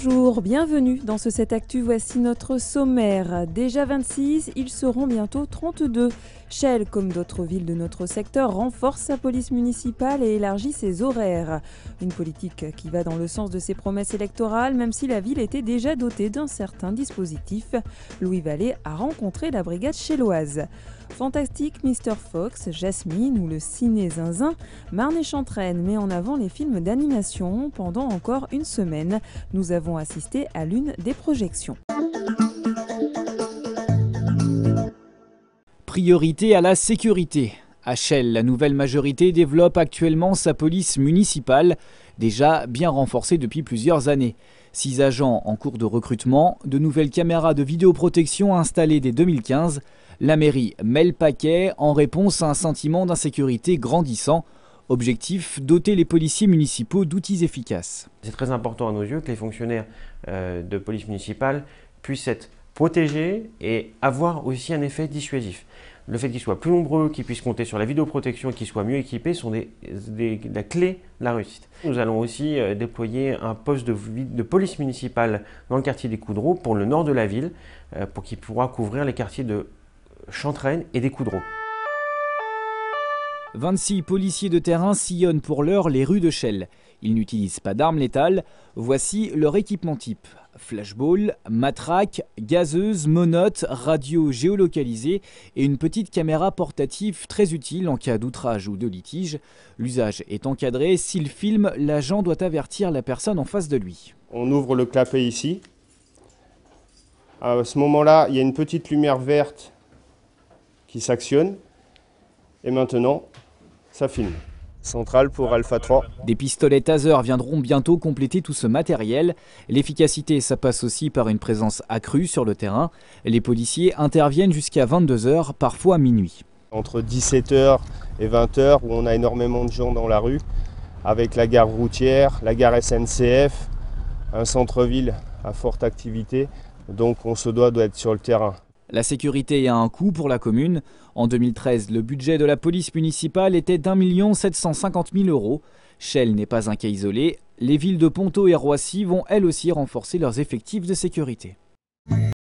Bonjour, bienvenue dans ce 7 Actu, voici notre sommaire. Déjà 26, ils seront bientôt 32. Chelles, comme d'autres villes de notre secteur, renforce sa police municipale et élargit ses horaires. Une politique qui va dans le sens de ses promesses électorales, même si la ville était déjà dotée d'un certain dispositif. Louis Vallée a rencontré la brigade chelloise. Fantastique Mr. Fox, Jasmine ou le Ciné Zinzin, Marne-et-Chantraine met en avant les films d'animation. Pendant encore une semaine, nous avons assisté à l'une des projections. Priorité à la sécurité. À Chelles, la nouvelle majorité développe actuellement sa police municipale, déjà bien renforcée depuis plusieurs années. 6 agents en cours de recrutement, de nouvelles caméras de vidéoprotection installées dès 2015. La mairie met le paquet en réponse à un sentiment d'insécurité grandissant. Objectif, doter les policiers municipaux d'outils efficaces. C'est très important à nos yeux que les fonctionnaires de police municipale puissent être protégés et avoir aussi un effet dissuasif. Le fait qu'ils soient plus nombreux, qu'ils puissent compter sur la vidéoprotection et qu'ils soient mieux équipés sont la clé de la réussite. Nous allons aussi déployer un poste de police municipale dans le quartier des Coudreaux pour le nord de la ville, pour qu'il pourra couvrir les quartiers de Chantraine et des Coudreaux. 26 policiers de terrain sillonnent pour l'heure les rues de Chelles. Ils n'utilisent pas d'armes létales. Voici leur équipement type. Flashball, matraque, gazeuse, monote, radio géolocalisée et une petite caméra portative très utile en cas d'outrage ou de litige. L'usage est encadré. S'il filme, l'agent doit avertir la personne en face de lui. On ouvre le clapet ici. À ce moment-là, il y a une petite lumière verte qui s'actionne. Et maintenant, ça filme. Centrale pour Alpha 3. Des pistolets taser viendront bientôt compléter tout ce matériel. L'efficacité, ça passe aussi par une présence accrue sur le terrain. Les policiers interviennent jusqu'à 22h, parfois à minuit. Entre 17h et 20h, où on a énormément de gens dans la rue, avec la gare routière, la gare SNCF, un centre-ville à forte activité. Donc on se doit d'être sur le terrain. La sécurité a un coût pour la commune. En 2013, le budget de la police municipale était d'1 750 000 €. Chelles n'est pas un cas isolé. Les villes de Ponto et Roissy vont elles aussi renforcer leurs effectifs de sécurité.